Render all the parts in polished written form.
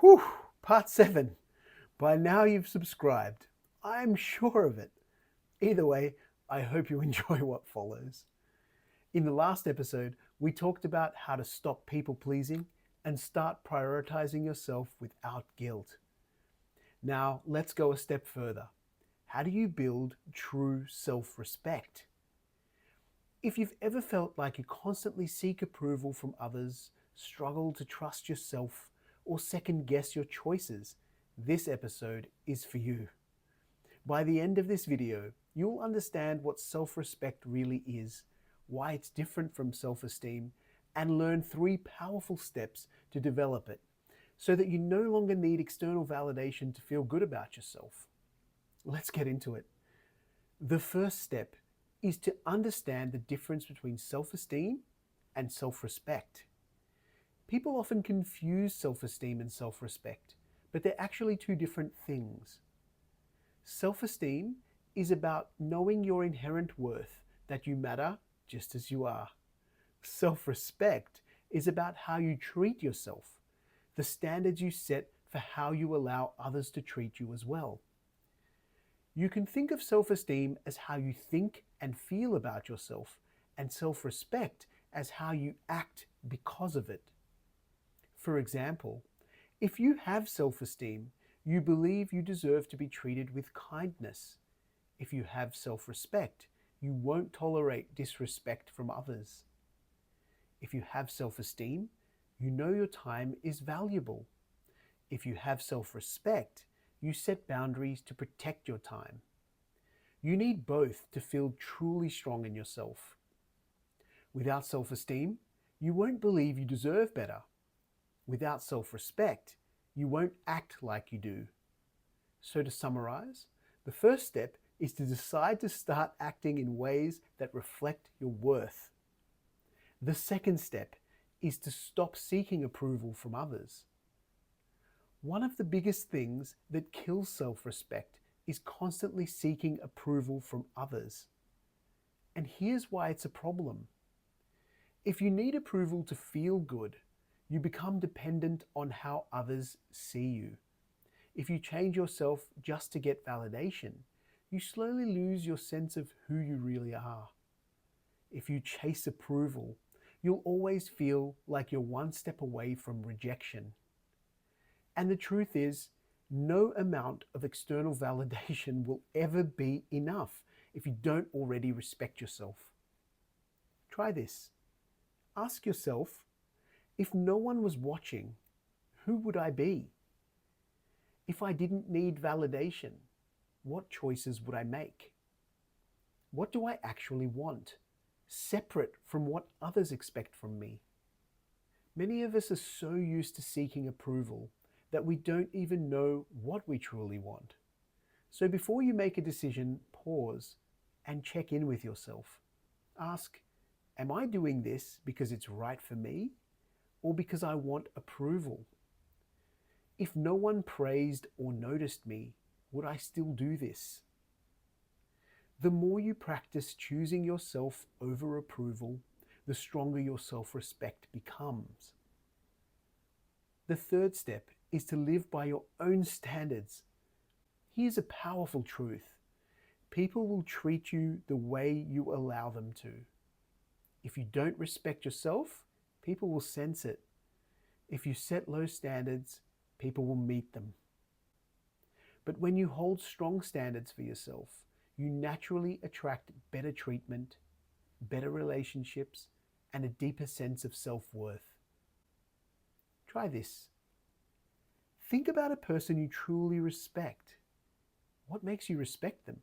Whew, part 7. By now you've subscribed. I'm sure of it. Either way, I hope you enjoy what follows. In the last episode, we talked about how to stop people pleasing and start prioritizing yourself without guilt. Now, let's go a step further. How do you build true self-respect? If you've ever felt like you constantly seek approval from others, struggle to trust yourself, or second guess your choices, this episode is for you. By the end of this video, you'll understand what self-respect really is, why it's different from self-esteem, and learn 3 powerful steps to develop it, so that you no longer need external validation to feel good about yourself. Let's get into it. The first step is to understand the difference between self-esteem and self-respect. People often confuse self-esteem and self-respect, but they're actually 2 different things. Self-esteem is about knowing your inherent worth, that you matter just as you are. Self-respect is about how you treat yourself, the standards you set for how you allow others to treat you as well. You can think of self-esteem as how you think and feel about yourself, and self-respect as how you act because of it. For example, if you have self-esteem, you believe you deserve to be treated with kindness. If you have self-respect, you won't tolerate disrespect from others. If you have self-esteem, you know your time is valuable. If you have self-respect, you set boundaries to protect your time. You need both to feel truly strong in yourself. Without self-esteem, you won't believe you deserve better. Without self-respect, you won't act like you do. So to summarize, the first step is to decide to start acting in ways that reflect your worth. The second step is to stop seeking approval from others. One of the biggest things that kills self-respect is constantly seeking approval from others. And here's why it's a problem. If you need approval to feel good, you become dependent on how others see you. If you change yourself just to get validation, you slowly lose your sense of who you really are. If you chase approval, you'll always feel like you're one step away from rejection. And the truth is, no amount of external validation will ever be enough if you don't already respect yourself. Try this. Ask yourself, if no one was watching, who would I be? If I didn't need validation, what choices would I make? What do I actually want, separate from what others expect from me? Many of us are so used to seeking approval that we don't even know what we truly want. So before you make a decision, pause and check in with yourself. Ask, am I doing this because it's right for me, or because I want approval? If no one praised or noticed me, would I still do this? The more you practice choosing yourself over approval, the stronger your self-respect becomes. The third step is to live by your own standards. Here's a powerful truth. People will treat you the way you allow them to. If you don't respect yourself, people will sense it. If you set low standards, people will meet them. But when you hold strong standards for yourself, you naturally attract better treatment, better relationships, and a deeper sense of self-worth. Try this. Think about a person you truly respect. What makes you respect them?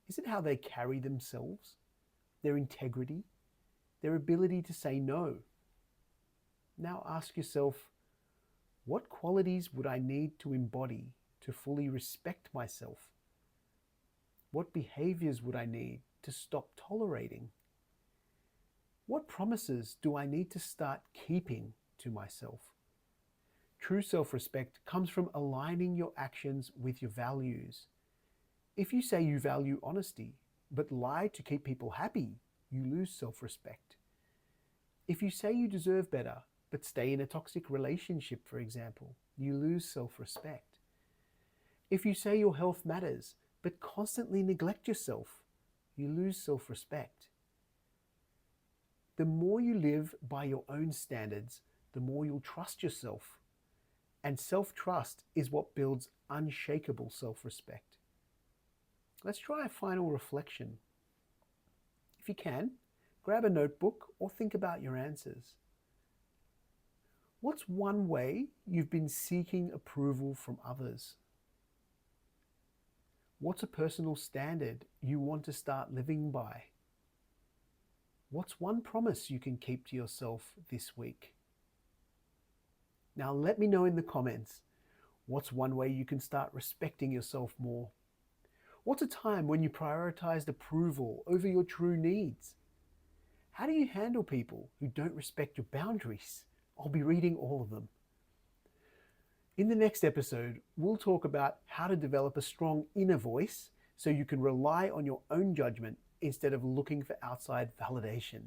Is it how they carry themselves, their integrity, their ability to say no? Now ask yourself, what qualities would I need to embody to fully respect myself? What behaviors would I need to stop tolerating? What promises do I need to start keeping to myself? True self-respect comes from aligning your actions with your values. If you say you value honesty, but lie to keep people happy, you lose self-respect. If you say you deserve better, but stay in a toxic relationship, for example, you lose self-respect. If you say your health matters, but constantly neglect yourself, you lose self-respect. The more you live by your own standards, the more you'll trust yourself. And self-trust is what builds unshakable self-respect. Let's try a final reflection. If you can, grab a notebook or think about your answers. What's one way you've been seeking approval from others? What's a personal standard you want to start living by? What's one promise you can keep to yourself this week? Now let me know in the comments, what's one way you can start respecting yourself more? What's a time when you prioritized approval over your true needs? How do you handle people who don't respect your boundaries? I'll be reading all of them. In the next episode, we'll talk about how to develop a strong inner voice so you can rely on your own judgment instead of looking for outside validation.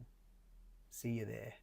See you there.